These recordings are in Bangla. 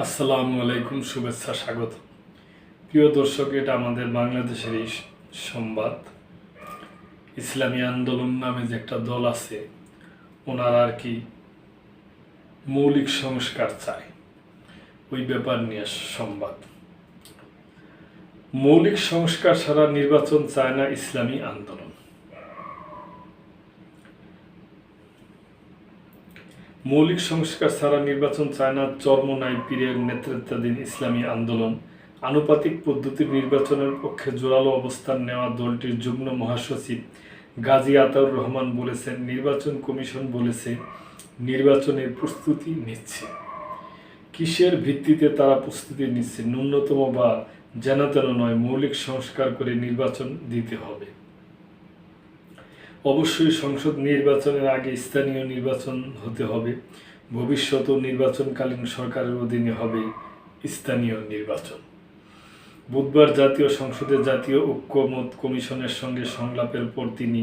আসসালামু আলাইকুম, শুভেচ্ছা, স্বাগত। প্রিয় দর্শক, এটা আমাদের বাংলাদেশের এই সংবাদ। ইসলামী আন্দোলন নামে যে একটা দল আছে, ওনারা আর কি মৌলিক সংস্কার চায়, ওই ব্যাপার নিয়ে সংবাদ। মৌলিক সংস্কার ছাড়া নির্বাচন চায় না ইসলামী আন্দোলন। মৌলিক সংস্কার ছাড়া নির্বাচন চায় না চরমোনাই পীরের নেতৃত্বাধীন ইসলামী আন্দোলন। আনুপাতিক পদ্ধতির নির্বাচনের পক্ষে জোরালো অবস্থান নেওয়া দলটির যুগ্ম মহাসচিব গাজী আতাউর রহমান বলেছেন, নির্বাচন কমিশন বলেছে নির্বাচনের প্রস্তুতি নিচ্ছে। কিসের ভিত্তিতে তারা প্রস্তুতি নিচ্ছে? ন্যূনতম বা যেনতেন নয়, মৌলিক সংস্কার করে নির্বাচন দিতে হবে। অবশ্যই সংসদ নির্বাচনের আগে স্থানীয় নির্বাচন হতে হবে। ভবিষ্যতেও নির্বাচনকালীন সরকারের অধীনে হবে স্থানীয় নির্বাচন। বুধবার জাতীয় সংসদে জাতীয় ঐক্যমত কমিশনের সঙ্গে সংলাপের পর তিনি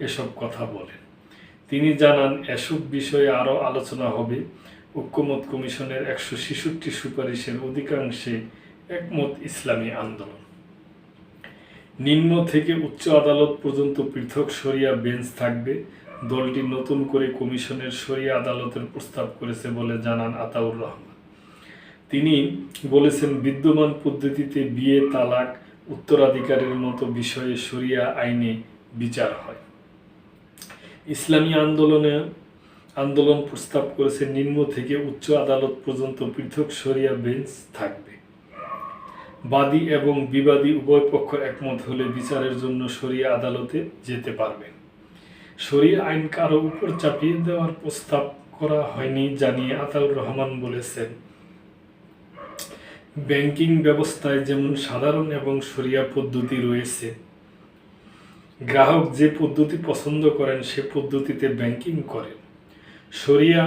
এসব কথা বলেন। তিনি জানান, এসব বিষয়ে আরও আলোচনা হবে। ঐক্যমত কমিশনের 166 সুপারিশের অধিকাংশে একমত ইসলামী আন্দোলন। নিম্ন থেকে উচ্চ আদালত পর্যন্ত পৃথক শরিয়া বেঞ্চ থাকবে। দলটি নতুন করে কমিশনের শরিয়া আদালতের প্রস্তাব করেছে বলে জানান আতাউর রহমান। তিনি বলেছেন, বিদ্যমান পদ্ধতিতে বিয়ে, তালাক, উত্তরাধিকারের মতো বিষয়ে শরিয়া আইনে বিচার হয়। ইসলামী আন্দোলন প্রস্তাব করেছে নিম্ন থেকে উচ্চ আদালত পর্যন্ত পৃথক শরিয়া বেঞ্চ থাকবে। বাদী এবং বিবাদী উভয় পক্ষ একমত হলে বিচারের জন্য শরিয়া আদালতে যেতে পারবেন। শরিয়া আইন কারো উপর চাপিয়ে দেওয়ার প্রস্তাব করা হয়নি জানিয়ে আতাউর রহমান বলেছেন, ব্যাংকিং ব্যবস্থায় যেমন সাধারণ এবং শরিয়া পদ্ধতি রয়েছে, গ্রাহক যে পদ্ধতি পছন্দ করেন সে পদ্ধতিতে ব্যাংকিং করেন। শরিয়া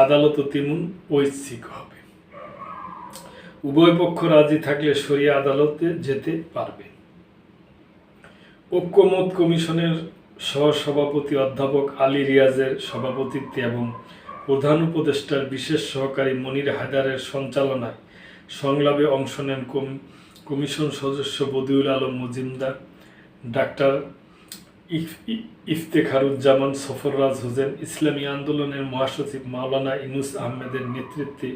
আদালতও তেমন ঐচ্ছিক হবে। উভয় পক্ষ রাজি থাকলে শরিয়া আদালতে যেতে পারবে। ঐক্যমত কমিশনের সহসভাপতি অধ্যাপক আলী রিয়াজের সভাপতিত্বে এবং প্রধান উপদেষ্টার বিশেষ সহকারী মনির হায়দারের সঞ্চালনায় সংলাপে অংশ নেন কমিশন সদস্য বদিউল আলম মজুমদার, ডাক্তার ইফতেখারুজ্জামান, সফররাজ হোসেন। ইসলামী আন্দোলনের মহাসচিব মাওলানা ইউনুস আহমেদের নেতৃত্বে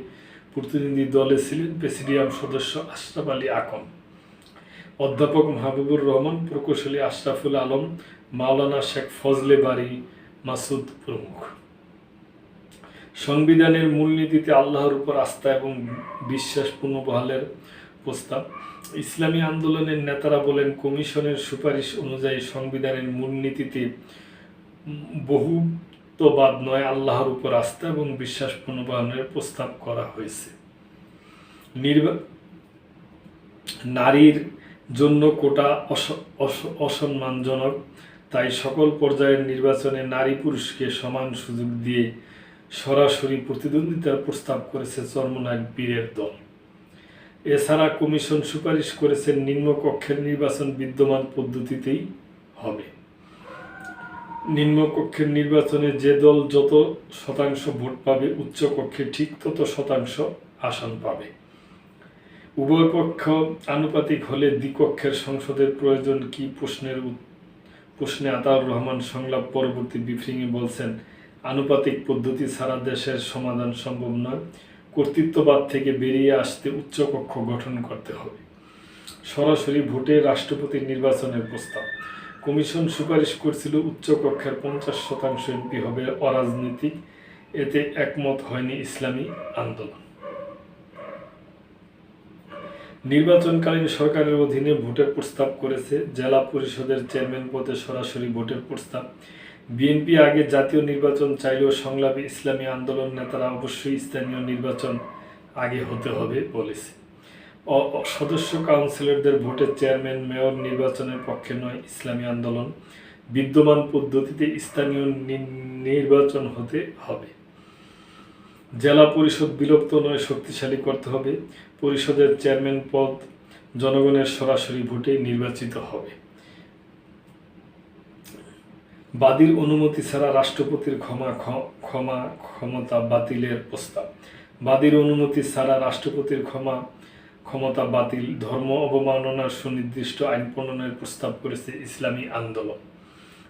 প্রতিনিধি দলে ছিলেন প্রেসিডিয়াম সদস্য আশরাফ আলী আকন, অধ্যাপক মাহবুবুর রহমান, প্রকৌশলী আশরাফুল আলম, মাওলানা শেখ ফজলে বারী মাসুদ প্রমুখ। সংবিধানের মূলনীতিতে আল্লাহর উপর আস্থা এবং বিশ্বাস পুনর্বহালের প্রস্তাব। ইসলামী আন্দোলনের নেতারা বলেন, কমিশনের সুপারিশ অনুযায়ী সংবিধানের মূলনীতিতে বহুত্ববাদ নয়, আল্লাহর উপর আস্থা এবং বিশ্বাস পুনর্বহালের প্রস্তাব করা হয়েছে। নারীর জন্য কোটা অসম্মানজনক, তাই সকল পর্যায়ের নির্বাচনে নারী পুরুষকে সমান সুযোগ দিয়ে সরাসরি প্রতিদ্বন্দ্বিতার প্রস্তাব করেছে চরমোনাই পীরের দল। এছাড়া কমিশন সুপারিশ করেছে নিম্নকক্ষের নির্বাচন বিদ্যমান পদ্ধতিতেই হবে। নিম্নকক্ষের নির্বাচনে যে দল যত শতাংশ ভোট পাবে, উচ্চকক্ষে ঠিক তত শতাংশ আসন পাবে। উভয় পক্ষ আনুপাতিক হলে দ্বিকক্ষের সংসদের প্রয়োজন কি প্রশ্নে আতাউর রহমান সংলাপ পরবর্তী ব্রিফিংয়ে বলছেন, আনুপাতিক পদ্ধতি ছাড়া দেশের সমাধান সম্ভব নয়। কর্তৃত্ববাদ থেকে বেরিয়ে আসতে উচ্চকক্ষ গঠন করতে হবে। সরাসরি ভোটে রাষ্ট্রপতি নির্বাচনের প্রস্তাব। কমিশন সুপারিশ করছিল উচ্চকক্ষের 50% এমপি হবে অরাজনৈতিক। এতে একমত হয়নি ইসলামী আন্দোলন। নির্বাচনকালীন সরকারের অধীনে ভোটের প্রস্তাব করেছে। জেলা পরিষদের চেয়ারম্যান পদে সরাসরি ভোটের প্রস্তাব। বিএনপি আগে জাতীয় নির্বাচন চাইলেও সংলাপে ইসলামী আন্দোলন নেতারা অবশ্যই স্থানীয় নির্বাচন আগে হতে হবে বলেছে। সদস্য কাউন্সিলরদের ভোটে চেয়ারম্যান, মেয়র নির্বাচনের পক্ষে নয় ইসলামী আন্দোলন। বিদ্যমান পদ্ধতিতে স্থানীয় নির্বাচন হতে হবে। জেলা পরিষদ বিলুপ্ত নয়, শক্তিশালী করতে হবে। পরিষদের চেয়ারম্যান পদ জনগণের সরাসরি ভোটে নির্বাচিত হবে। বাদীর অনুমতি ছাড়া রাষ্ট্রপতির ক্ষমতা বাতিলের প্রস্তাব। বাদীর অনুমতি ছাড়া রাষ্ট্রপতির ক্ষমতা বাতিল, ধর্ম অবমাননার সুনির্দিষ্ট আইন প্রণয়নের প্রস্তাব করেছে ইসলামী আন্দোলন।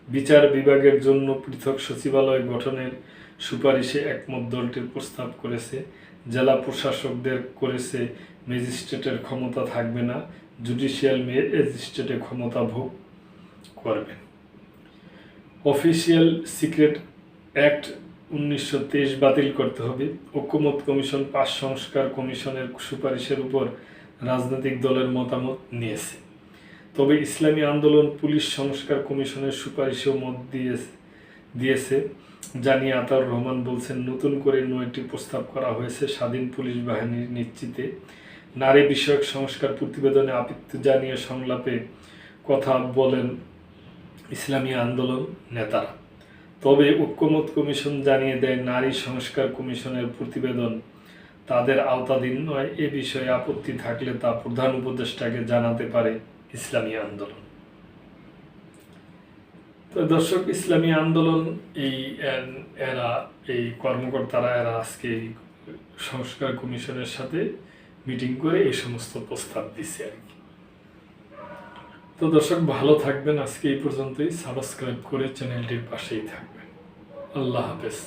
বিচার বিভাগের জন্য পৃথক সচিবালয় গঠনের সুপারিশে একমত দলটির প্রস্তাব করেছে। জেলা প্রশাসকদের করেছে ম্যাজিস্ট্রেটের ক্ষমতা থাকবে না, জুডিশিয়াল ম্যাজিস্ট্রেটের ক্ষমতা ভোগ করবেন। অফিসিয়াল সিক্রেট অ্যাক্ট 1923 বাতিল করতে হবে। ঐকমত্য কমিশন 5 সংস্কার কমিশনের সুপারিশের উপর রাজনৈতিক দলের মতামত নিয়েছে। তবে ইসলামী আন্দোলন পুলিশ সংস্কার কমিশনের সুপারিশেও মত দিয়েছে। জানিয়ে আতাউর রহমান বলছেন, নতুন করে 9টি প্রস্তাব করা হয়েছে স্বাধীন পুলিশ বাহিনীর নিশ্চিতে। নারী বিষয়ক সংস্কার প্রতিবেদনে আপত্তি জানিয়ে সংলাপে কথা বলেন ইসলামী আন্দোলন নেতারা। তবে ঐকমত্য কমিশন জানিয়ে দেয়, নারী সংস্কার কমিশনের প্রতিবেদন তাদের আওতাধীন নয়। এ বিষয়ে আপত্তি থাকলে তা প্রধান উপদেষ্টাকে জানাতে পারে ইসলামী আন্দোলন। তো দর্শক, ইসলামী আন্দোলন এই কর্মকর্তারা আজকে এই সংস্কার কমিশনের সাথে মিটিং করে এই সমস্ত প্রস্তাব দিচ্ছে আর কি। তো দর্শক, ভালো থাকবেন। আজকে এই পর্যন্তই। সাবস্ক্রাইব করে চ্যানেলটির পাশেই থাকবেন। আল্লাহ হাফেজ।